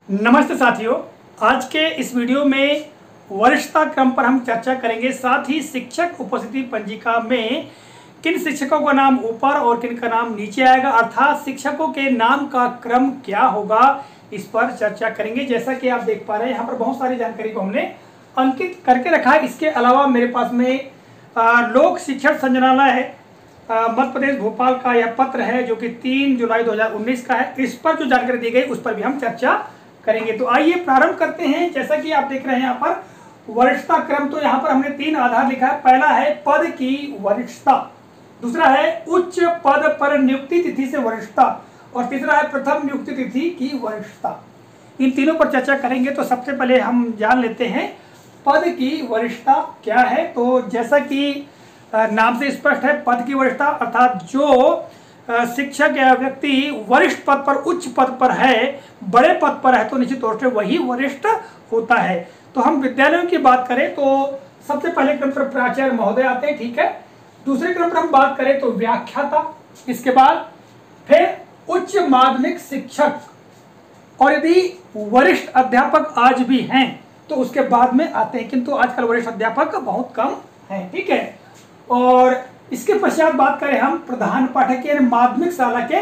नमस्ते साथियों, आज के इस वीडियो में वरिष्ठता क्रम पर हम चर्चा करेंगे। साथ ही शिक्षक उपस्थिति पंजिका में किन शिक्षकों का नाम ऊपर और किन का नाम नीचे आएगा, अर्थात शिक्षकों के नाम का क्रम क्या होगा, इस पर चर्चा करेंगे। जैसा कि आप देख पा रहे हैं, यहाँ पर बहुत सारी जानकारी को हमने अंकित करके रखा है। इसके अलावा मेरे पास में लोक शिक्षण संचालनालय है मध्य प्रदेश भोपाल का यह पत्र है, जो कि 3 जुलाई 2019 का है। इस पर जो जानकारी दी गई उस पर भी हम चर्चा करेंगे। तो आइए प्रारंभ करते हैं। जैसा कि आप देख रहे हैं यहाँ पर वरिष्ठता क्रम, तो यहाँ पर हमने 3 आधार लिखा है। पहला है पद की वरिष्ठता, दूसरा है उच्च पद पर नियुक्ति तिथि से वरिष्ठता, और तीसरा है प्रथम नियुक्ति तिथि की वरिष्ठता। इन तीनों पर चर्चा करेंगे। तो सबसे पहले हम जान लेते हैं पद की वरिष्ठता क्या है। तो जैसा कि नाम से स्पष्ट है, पद की वरिष्ठता अर्थात जो शिक्षक या व्यक्ति वरिष्ठ पद पर, उच्च पद पर है, बड़े पद पर है, तो निश्चित तौर से वही वरिष्ठ होता है। तो हम विद्यालयों की बात करें तो सबसे पहले क्रम पर प्राचार्य महोदय आते हैं, ठीक है। दूसरे क्रम पर हम बात करें तो व्याख्याता, इसके बाद फिर उच्च माध्यमिक शिक्षक, और यदि वरिष्ठ अध्यापक आज भी हैं तो उसके बाद में आते हैं, किंतु आजकल वरिष्ठ अध्यापक बहुत कम हैं, ठीक है। और इसके पश्चात बात करें हम प्रधान पाठक की, माध्यमिक शाला के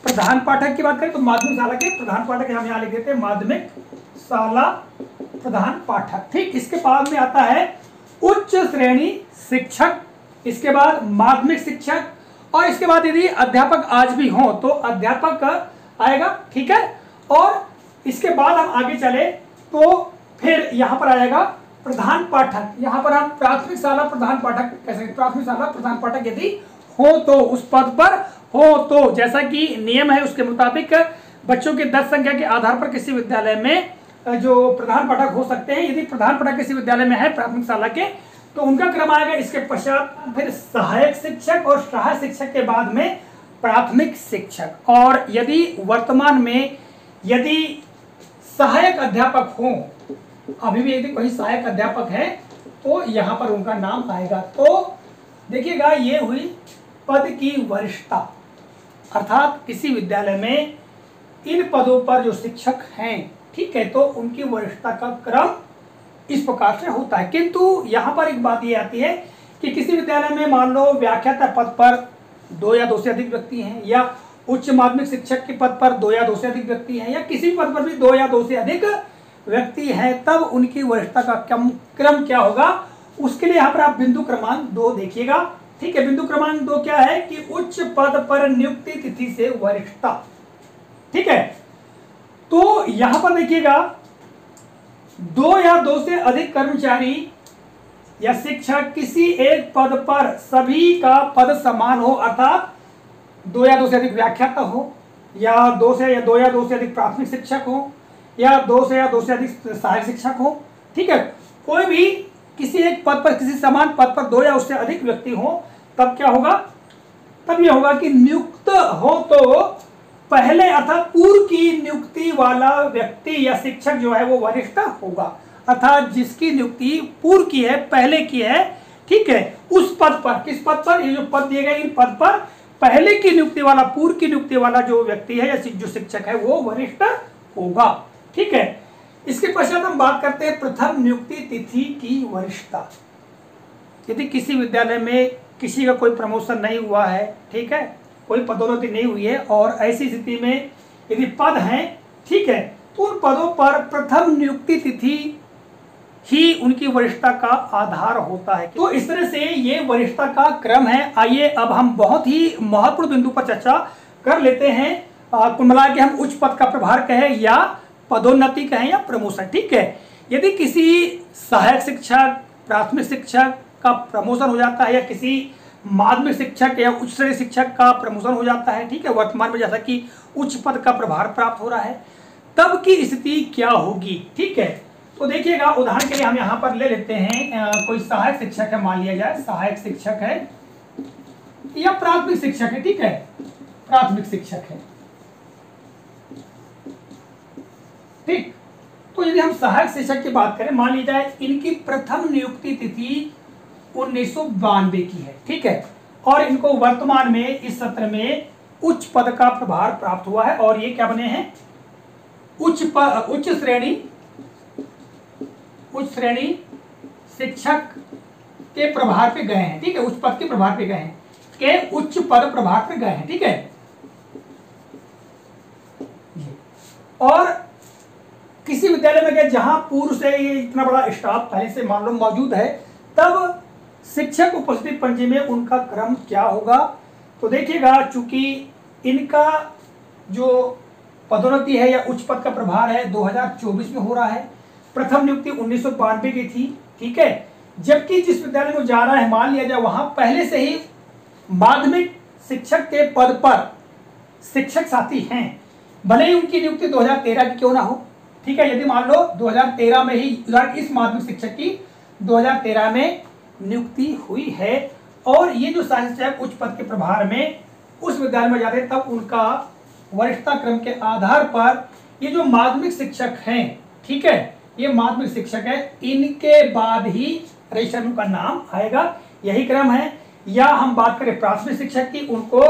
प्रधान पाठक की बात करें तो माध्यमिक शाला के प्रधान पाठक हम यहाँ लिख देते हैं माध्यमिक शाला प्रधान पाठक, ठीक। इसके बाद में आता है उच्च श्रेणी शिक्षक, इसके बाद माध्यमिक शिक्षक, और इसके बाद यदि अध्यापक आज भी हों तो अध्यापक आएगा, ठीक है। और इसके बाद हम आगे चले तो फिर यहाँ पर आएगा प्रधान पाठक। यहाँ पर हम प्राथमिक शाला प्रधान पाठक कह सकते हैं। प्राथमिक शाला प्रधान पाठक यदि हो तो, उस पद पर हो तो, जैसा कि नियम है उसके मुताबिक बच्चों की 10 संख्या के आधार पर किसी विद्यालय में जो प्रधान पाठक हो सकते हैं। यदि प्रधान पाठक किसी विद्यालय में है प्राथमिक शाला के, तो उनका क्रम आएगा। इसके पश्चात फिर सहायक शिक्षक, और सहायक शिक्षक के बाद में प्राथमिक शिक्षक। और यदि वर्तमान में यदि सहायक अध्यापक हो, अभी भी यदि कोई सहायक अध्यापक है तो यहाँ पर उनका नाम आएगा। तो देखिएगा, ये हुई पद की वरिष्ठता, अर्थात किसी विद्यालय में इन पदों पर जो शिक्षक हैं, ठीक है, तो उनकी वरिष्ठता का क्रम इस प्रकार से होता है। किंतु यहाँ पर एक बात ये आती है कि किसी विद्यालय में मान लो व्याख्याता पद पर 2 या 2 से अधिक व्यक्ति हैं, या उच्च माध्यमिक शिक्षक के पद पर 2 या 2 से अधिक व्यक्ति हैं, या किसी पद पर भी 2 या 2 से अधिक व्यक्ति हैं, तब उनकी वरिष्ठता का क्रम क्या होगा, उसके लिए यहाँ पर आप बिंदु क्रमांक 2 देखिएगा, ठीक है। बिंदु क्रमांक 2 क्या है कि उच्च पद पर नियुक्ति तिथि से वरिष्ठता, ठीक है। तो यहां पर देखिएगा 2 या 2 से अधिक कर्मचारी या शिक्षक किसी एक पद पर सभी का पद समान हो, अर्थात 2 या 2 से अधिक व्याख्याता हो, या 2 या 2 से अधिक प्राथमिक शिक्षक हो, या 2 से या 2 से अधिक सहायक शिक्षक हो, ठीक है। कोई भी किसी एक पद पर, किसी समान पद पर 2 या उससे अधिक व्यक्ति हो, तब क्या होगा, तब यह होगा कि नियुक्त हो तो पहले अर्थात पूर्व की नियुक्ति वाला व्यक्ति या शिक्षक जो है वो वरिष्ठ होगा, अर्थात जिसकी नियुक्ति पूर्व की है, पहले की है, ठीक है, उस पद पर, किस पद पर, ये जो पद दिए गए इन पद पर पहले की नियुक्ति वाला, पूर्व की नियुक्ति वाला जो व्यक्ति है या जो शिक्षक है वो वरिष्ठ होगा, ठीक है। इसके पश्चात हम बात करते हैं प्रथम नियुक्ति तिथि की वरिष्ठता। यदि किसी विद्यालय में किसी का कोई प्रमोशन नहीं हुआ है, ठीक है, कोई पदोन्नति नहीं हुई है, और ऐसी स्थिति में यदि पद हैं, ठीक है, तो उन पदों पर प्रथम नियुक्ति तिथि ही उनकी वरिष्ठता का आधार होता है। तो इस तरह से ये वरिष्ठता का क्रम है। आइए अब हम बहुत ही महत्वपूर्ण बिंदु पर चर्चा कर लेते हैं। कुल मिला के हम उच्च पद का प्रभार कहें या पदोन्नति कहें या प्रमोशन, ठीक है। यदि किसी सहायक शिक्षक, प्राथमिक शिक्षक का प्रमोशन हो जाता है, या किसी माध्यमिक शिक्षक या उच्च श्रेणी शिक्षक का प्रमोशन हो जाता है, ठीक है, वर्तमान में जैसा कि उच्च पद का प्रभार प्राप्त हो रहा है, तब की स्थिति क्या होगी, ठीक है। तो देखिएगा, उदाहरण के लिए हम यहाँ पर ले लेते हैं कोई सहायक शिक्षक है, मान लिया जाए सहायक शिक्षक है या प्राथमिक शिक्षक है, ठीक है, प्राथमिक शिक्षक है, ठीक। तो यदि हम सहायक शिक्षक की बात करें, मान ली जाए इनकी प्रथम नियुक्ति तिथि 1992 की है, ठीक है, और इनको वर्तमान में इस सत्र में उच्च पद का प्रभार प्राप्त हुआ है, और ये क्या बने हैं, उच्च श्रेणी शिक्षक के प्रभार पे गए हैं, ठीक है, उच्च पद के प्रभार पे गए हैं, के उच्च पद प्रभार पे गए हैं, ठीक है। और किसी विद्यालय में गए जहां पूर्व से ये इतना बड़ा स्टाफ पहले से मान लो मौजूद है, तब शिक्षक उपस्थिति पंजी में उनका क्रम क्या होगा। तो देखिएगा, चूंकि इनका जो पदोन्नति है या उच्च पद का प्रभार है 2024 में हो रहा है, प्रथम नियुक्ति 1992 की थी, ठीक है। जबकि जिस विद्यालय में जा रहा है, मान लिया जाए वहां पहले से ही माध्यमिक शिक्षक के पद पर शिक्षक साथी हैं, भले ही उनकी नियुक्ति 2013 की क्यों ना हो, ठीक है। यदि मान लो 2013 में ही इस माध्यमिक शिक्षक की 2013 में नियुक्ति हुई है और ये जो शिक्षक उच्च पद के प्रभार में उस विद्यालय में जाते हैं, तब उनका वरिष्ठता क्रम के आधार पर ये जो माध्यमिक शिक्षक हैं, ठीक है, ये माध्यमिक शिक्षक है, इनके बाद ही रजिस्टर का नाम आएगा, यही क्रम है। या हम बात करें प्राथमिक शिक्षक की, उनको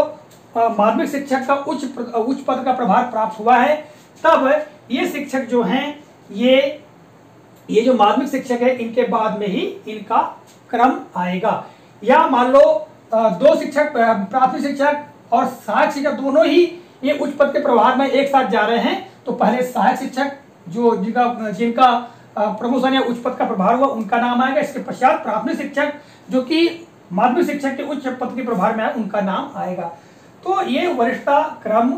माध्यमिक शिक्षक का उच्च पद का प्रभार प्राप्त हुआ है, तब ये शिक्षक जो हैं, ये जो माध्यमिक शिक्षक है, इनके बाद में ही इनका क्रम आएगा। या मान लो दो शिक्षक, प्राथमिक शिक्षक और सहायक शिक्षक दोनों ही ये उच्च पद के प्रभार में एक साथ जा रहे हैं, तो पहले सहायक शिक्षक जो जिनका प्रमोशन या उच्च पद का प्रभार हुआ उनका नाम आएगा, इसके पश्चात प्राथमिक शिक्षक जो कि माध्यमिक शिक्षक के उच्च पद के प्रभार में है उनका नाम आएगा। तो ये वरिष्ठता क्रम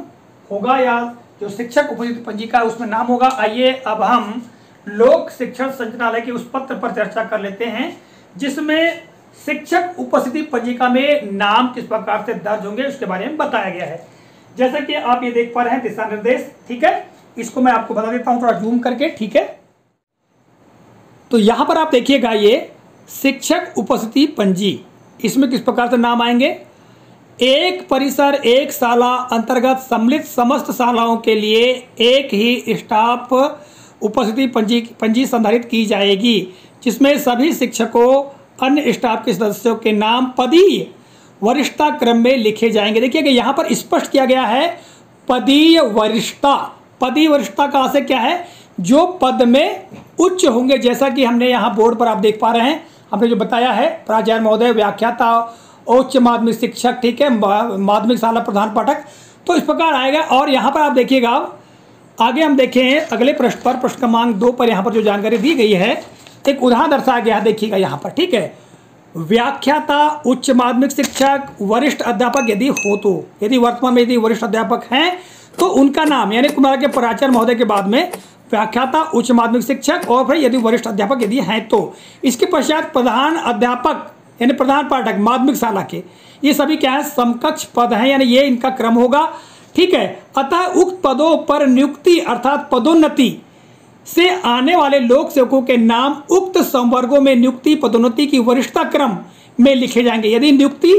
होगा या जो शिक्षक उपस्थिति पंजिका उसमें नाम होगा। आइए अब हम लोक शिक्षण संचालनालय के उस पत्र पर चर्चा कर लेते हैं जिसमें शिक्षक उपस्थिति पंजिका में नाम किस प्रकार से दर्ज होंगे उसके बारे में बताया गया है। जैसा कि आप ये देख पा रहे हैं दिशा निर्देश, ठीक है, इसको मैं आपको बता देता हूं थोड़ा जूम करके, ठीक है। तो यहां पर आप देखिएगा ये शिक्षक उपस्थिति पंजी, इसमें किस प्रकार से नाम आएंगे। एक परिसर एक शाला अंतर्गत सम्मिलित समस्त शालाओं के लिए एक ही स्टाफ उपस्थिति पंजी संधारित की जाएगी, जिसमें सभी शिक्षकों अन्य स्टाफ के सदस्यों के नाम पदीय वरिष्ठता क्रम में लिखे जाएंगे। देखिए कि यहाँ पर स्पष्ट किया गया है पदीय वरिष्ठता। पदीय वरिष्ठता का आशय क्या है, जो पद में उच्च होंगे, जैसा कि हमने यहाँ बोर्ड पर आप देख पा रहे हैं, हमने जो बताया है प्राचार्य महोदय, व्याख्याता, उच्च माध्यमिक शिक्षक, ठीक है, माध्यमिक शाला प्रधान पाठक, तो इस प्रकार आएगा। और यहाँ पर आप देखिएगा आगे हम देखें अगले पृष्ठ पर, पृष्ठ क्रमांक 2 पर यहाँ पर जो जानकारी दी गई है, एक उदाहरण दर्शाया गया है, देखिएगा यहाँ पर, ठीक है। व्याख्याता उच्च माध्यमिक शिक्षक वरिष्ठ अध्यापक यदि हो तो, यदि वर्तमान में यदि वरिष्ठ अध्यापक हैं तो उनका नाम, यानी कुमार के प्राचार्य महोदय के बाद में व्याख्याता उच्च माध्यमिक शिक्षक और फिर यदि वरिष्ठ अध्यापक यदि हैं तो, इसके पश्चात प्रधान अध्यापक यानी प्रधान पाठक माध्यमिक शाला के, ये सभी क्या है, समकक्ष पद हैं, यानी ये इनका क्रम होगा, ठीक है। अतः उक्त पदों पर नियुक्ति अर्थात पदोन्नति से आने वाले लोक सेवकों के नाम उक्त संवर्गों में नियुक्ति पदोन्नति की वरिष्ठता क्रम में लिखे जाएंगे। यदि नियुक्ति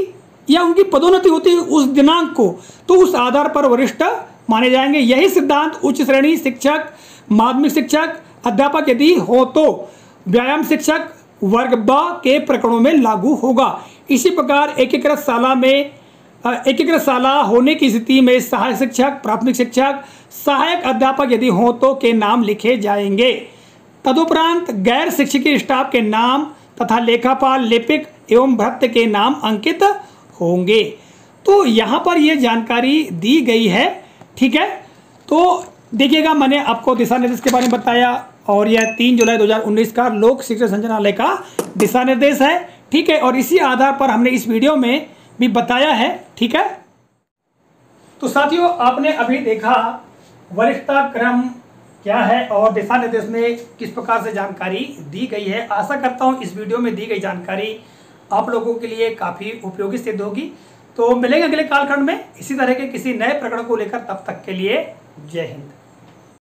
या उनकी पदोन्नति होती है उस दिनांक को, तो उस आधार पर वरिष्ठ माने जाएंगे। यही सिद्धांत उच्च श्रेणी शिक्षक, माध्यमिक शिक्षक, अध्यापक यदि हो तो व्यायाम शिक्षक वर्ग ब के प्रकरणों में लागू होगा। इसी प्रकार एकीकृत शाला होने की स्थिति में सहायक शिक्षक, प्राथमिक शिक्षक, सहायक अध्यापक यदि हो तो के नाम लिखे जाएंगे। तदुपरांत गैर शिक्षकीय स्टाफ के नाम तथा लेखापाल, लिपिक एवं भृत्य के नाम अंकित होंगे। तो यहाँ पर ये जानकारी दी गई है, ठीक है। तो देखिएगा, मैंने आपको दिशा निर्देश के बारे में बताया और यह 3 जुलाई 2019 का लोक शिक्षण संचालनालय का दिशा निर्देश है, ठीक है। और इसी आधार पर हमने इस वीडियो में भी बताया है, ठीक है। तो साथियों, आपने अभी देखा वरिष्ठता क्रम क्या है और दिशा निर्देश में किस प्रकार से जानकारी दी गई है। आशा करता हूं इस वीडियो में दी गई जानकारी आप लोगों के लिए काफ़ी उपयोगी सिद्ध होगी। तो मिलेंगे अगले कालखंड में इसी तरह के किसी नए प्रकरण को लेकर, तब तक के लिए जय हिंद।